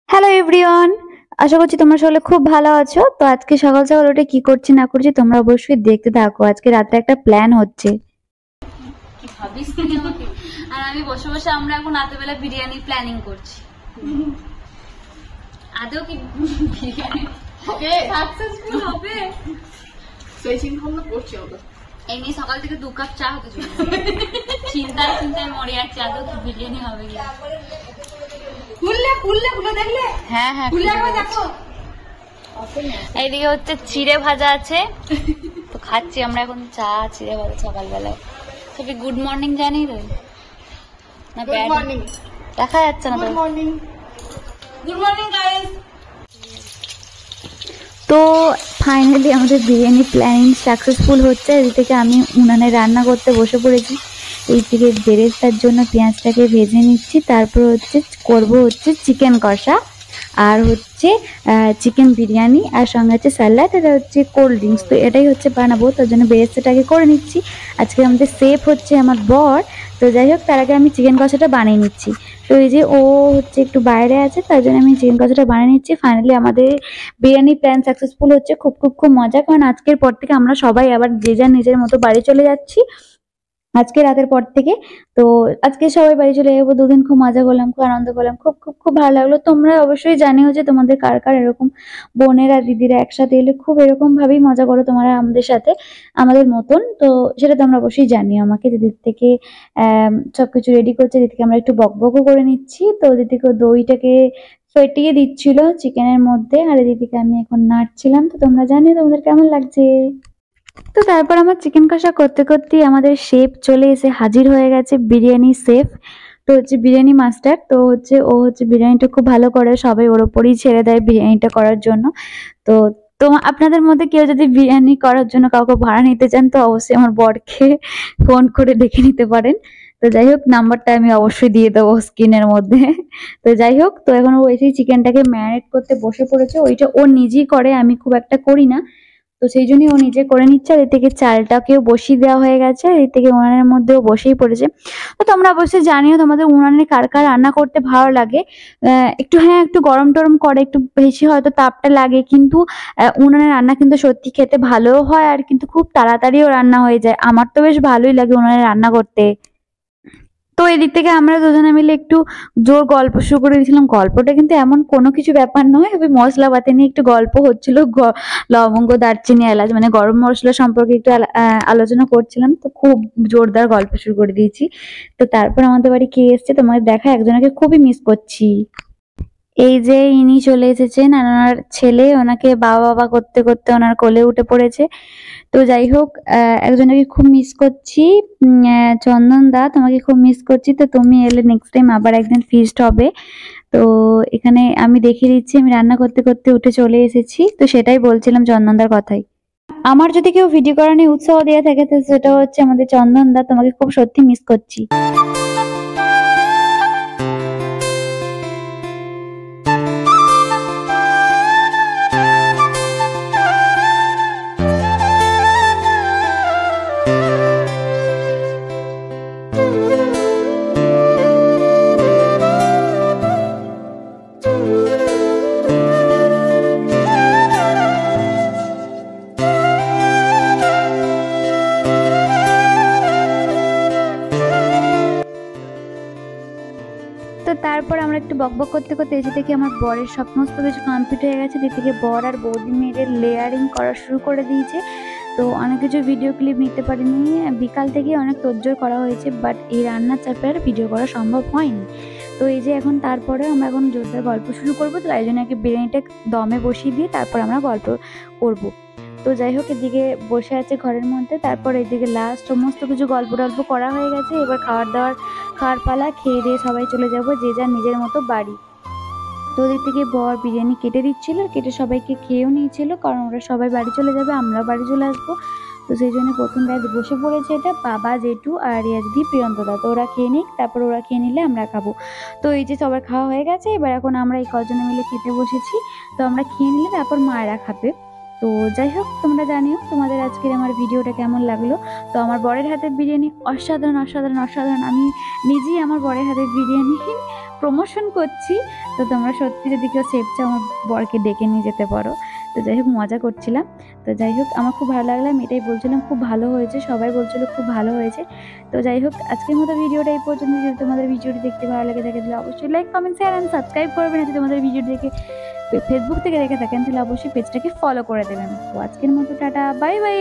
Hello everyone, আশা করছি তোমরা সকলে খুব ভালো আছো। তো আজকে সকাল সকাল উঠে কি করছি না করছি তোমরা অবশ্যই দেখতে থাকো। আজকে রাতে একটা প্ল্যান হচ্ছে। কি ভাবিস তুই আমাকে? আর আমি বসে বসে আমরা এখন রাতেবেলা বিরিয়ানি প্ল্যানিং করছি। আদৌ কি বিরিয়ানি হবে সাকসেসফুল হবে সেই চিন্তা ভাবনা করছি আমরা। এই নিয়ে সকাল থেকে 2 কাপ চা হতে চলে চিন্তায় চিন্তায় মরে যাচ্ছে আদৌ কি বিরিয়ানি হবে কি। খুললে দেখলে? হ্যাঁ হ্যাঁ দেখো। এইদিকে হচ্ছে চিড়ে ভাজা আছে, তো খাচ্ছি আমরা এখন চা চিড়ে ভাজা সকালবেলায়। তবে গুড মর্নিং জানি রে না? Good morning. দেখা যাচ্ছে না তো। Good morning. Good morning guys. তো ফাইনালি আমাদের বিরিয়ানি প্ল্যানিং সাকসেসফুল হচ্ছে। এদিক থেকে আমি উনানে রান্না করতে বসে পড়েছি। এই থেকে বেরেস্তার জন্য পেঁয়াজটাকে ভেজে নিচ্ছি। তারপর করব চিকেন কষা, আর হচ্ছে চিকেন বিরিয়ানি, আর সঙ্গে হচ্ছে স্যালাড, এটা হচ্ছে কোল্ড ড্রিঙ্কস। তো এটাই হচ্ছে বানাবো, তার জন্য বেরেস্তাটাকে করে নিচ্ছি। আজকে আমাদের সেফ হচ্ছে আমার বর। তো যাই হোক, তার আগে আমি চিকেন কষাটা বানিয়ে নিচ্ছি। তো এই যে ও হচ্ছে একটু বাইরে আছে, তার জন্য আমি চিকেন কষাটা বানিয়ে নিচ্ছি। ফাইনালি আমাদের বিরিয়ানি প্ল্যান সাকসেসফুল হচ্ছে। খুব খুব খুব মজা, কারণ আজকের পর থেকে আমরা সবাই আবার যে যার নিজের মতো বাড়ি চলে যাচ্ছি আজকে রাতের পর থেকে। তো আজকে সবাই বাড়ি চলে যাবো। দুদিন খুব মজা করলাম, খুব আনন্দ করলাম, খুব খুব খুব ভালো লাগলো। তোমরা অবশ্যই জানিও যে তোমাদের কার কার এরকম বোনেরা দিদিরা একসাথে এলে খুব এরকম ভাবেই মজা করো তোমরা আমাদের সাথে, আমাদের মতন। তো সেটা তোমরা অবশ্যই জানিও আমাকে। দিদির থেকে সবকিছু রেডি করছে, দিদি থেকে আমরা একটু বকবকও করে নিচ্ছি। তো দিদি থেকে দইটাকে ফেটিয়ে দিচ্ছিল চিকেনের মধ্যে, আর এদিকে আমি এখন নাড়ছিলাম। তো তোমরা জানিও তোমাদের কেমন লাগছে। তো তারপর আমার চিকেন কষা করতে করতেই আমাদের শেফ চলে এসে হাজির হয়ে গেছে, বিরিয়ানি শেফ। তো হচ্ছে বিরিয়ানি মাস্টার। তো হচ্ছে ও হচ্ছে বিরিয়ানিটা খুব ভালো করে, সবাই ওর ওপরই ছেড়ে দেয় বিরিয়ানিটা করার জন্য। তো তো আপনাদের মধ্যে কেউ যদি বিরিয়ানি করার জন্য কাউকে ভাড়া নিতে চান, তো অবশ্যই আমার বরকে ফোন করে ডেকে নিতে পারেন। তো যাই হোক, নাম্বারটা আমি অবশ্যই দিয়ে দেবো স্ক্রিনের মধ্যে। তো যাই হোক, তো এখন ও এসে চিকেনটাকে ম্যারিনেট করতে বসে পড়েছে। ওইটা ও নিজেই করে, আমি খুব একটা করি না। তো সেই জন্যই ও নিজে করে নিচ্ছে। আর এর থেকে চালটাকেও বসিয়ে দেওয়া হয়ে গেছে, আর এর থেকে উনানের মধ্যেও বসেই পড়েছে। তো তোমরা অবশ্যই জানিও তোমাদের উনানে কার কার রান্না করতে ভালো লাগে। একটু হ্যাঁ, একটু গরম টরম করে, একটু বেশি হয়তো তাপটা লাগে, কিন্তু উনানের রান্না কিন্তু সত্যি খেতে ভালোও হয়, আর কিন্তু খুব তাড়াতাড়িও রান্না হয়ে যায়। আমার তো বেশ ভালোই লাগে উনানে রান্না করতে। তো এদিক থেকে আমরা দুজনে মিলে একটু জোর গল্প শুরু করে দিয়েছিলাম। গল্পটা কিন্তু এমন কোনো কিছু ব্যাপার নয়, ওই মশলাপাতি নিয়ে একটু গল্প হচ্ছিল। লবঙ্গ, দারচিনি, এলাচ, মানে গরম মশলা সম্পর্কে একটু আলোচনা করছিলাম। তো খুব জোরদার গল্প শুরু করে দিয়েছি। তো তারপর আমাদের বাড়ি কে এসছে তোমাদের দেখা, একজনকে খুবই মিস করছি। এই যে ইনি চলে এসেছেন, ওনার ছেলে ওনাকে বাবা বাবা করতে করতে ওনার কোলে উঠে পড়েছে। তো যাই হোক, একজনকে খুব মিস করছি। চন্দন দা, তোমাকে খুব মিস করছি। তো তুমি এলে নেক্সট টাইম আবার একদিন ফিস্ট হবে। তো এখানে আমি দেখিয়ে দিচ্ছি, আমি রান্না করতে করতে উঠে চলে এসেছি। তো সেটাই বলছিলাম চন্দনদার কথাই। আমার যদি কেউ ভিডিও করা নিয়ে উৎসাহ দিয়ে থাকে, তো সেটা হচ্ছে আমাদের চন্দন দা। তোমাকে খুব সত্যি মিস করছি। তো তারপর আমরা একটু বকবক করতে করতে এসে থেকে আমার বরের সমস্ত কিছু কমপ্লিট হয়ে গেছে। দিকে বর আর বৌদি মেয়েদের লেয়ারিং করা শুরু করে দিয়েছে। তো অনেক কিছু ভিডিও ক্লিপ নিতে পারিনি, বিকাল থেকে অনেক তোড়জোড় করা হয়েছে, বাট এই রান্নার চাপে আর ভিডিও করা সম্ভব হয়নি। তো এই যে এখন তারপরে আমরা এখন জোরদার গল্প শুরু করবো। তো তাই জন্য বিরিয়ানিটা দমে বসিয়ে দিয়ে তারপর আমরা গল্প করব। তো যাই হোক, এদিকে বসে আছে ঘরের মধ্যে। তারপর এদিকে লাস্ট সমস্ত কিছু গল্প টল্প করা হয়ে গেছে। এবার খাওয়ার পালা, খেয়ে দিয়ে সবাই চলে যাব যে যার নিজের মতো বাড়ি। তো ওদিক থেকে বর বিরিয়ানি কেটে দিচ্ছিল, কেটে সবাইকে খেয়েও নিয়েছিল, কারণ ওরা সবাই বাড়ি চলে যাবে, আমরাও বাড়ি চলে আসবো। তো সেই জন্য প্রথম ব্যাচ বসে পড়েছে, এটা বাবা, জেঠু আর রিয়াজদি, প্রিয়ন্তদা। তো ওরা খেয়ে নিক, তারপর ওরা খেয়ে নিলে আমরা খাবো। তো এই যে সবার খাওয়া হয়ে গেছে, এবার এখন আমরা এই কজনে মিলে খেতে বসেছি। তো আমরা খেয়ে নিলে তারপর মায়েরা খাবে। তো যাই হোক, তোমরা জানিও তোমাদের আজকের আমার ভিডিওটা কেমন লাগলো। তো আমার বরের হাতের বিরিয়ানি অসাধারণ অসাধারণ অসাধারণ। আমি নিজেই আমার বরের হাতের বিরিয়ানি প্রমোশন করছি। তো তোমরা সত্যি যদি কেউ শেফ চাও আমার বরকে ডেকে নিয়ে যেতে পারো। তো যাই হোক মজা করছিলাম। তো যাই হোক আমার খুব ভালো লাগলো, আমি এটাই বলছিলাম খুব ভালো হয়েছে, সবাই বলছিল খুব ভালো হয়েছে। তো যাই হোক আজকের মতো ভিডিওটা এই পর্যন্ত। যদি তোমাদের ভিডিওটি দেখতে ভালো লাগে থাকে তাহলে অবশ্যই like comment share and subscribe করবেন। যদি তোমাদের ভিডিওটি দেখে ফেসবুক থেকে দেখে থাকেন তাহলে অবশ্যই পেজটাকে ফলো করে দেবেন। তো আজকের মতো টাটা, বাই বাই।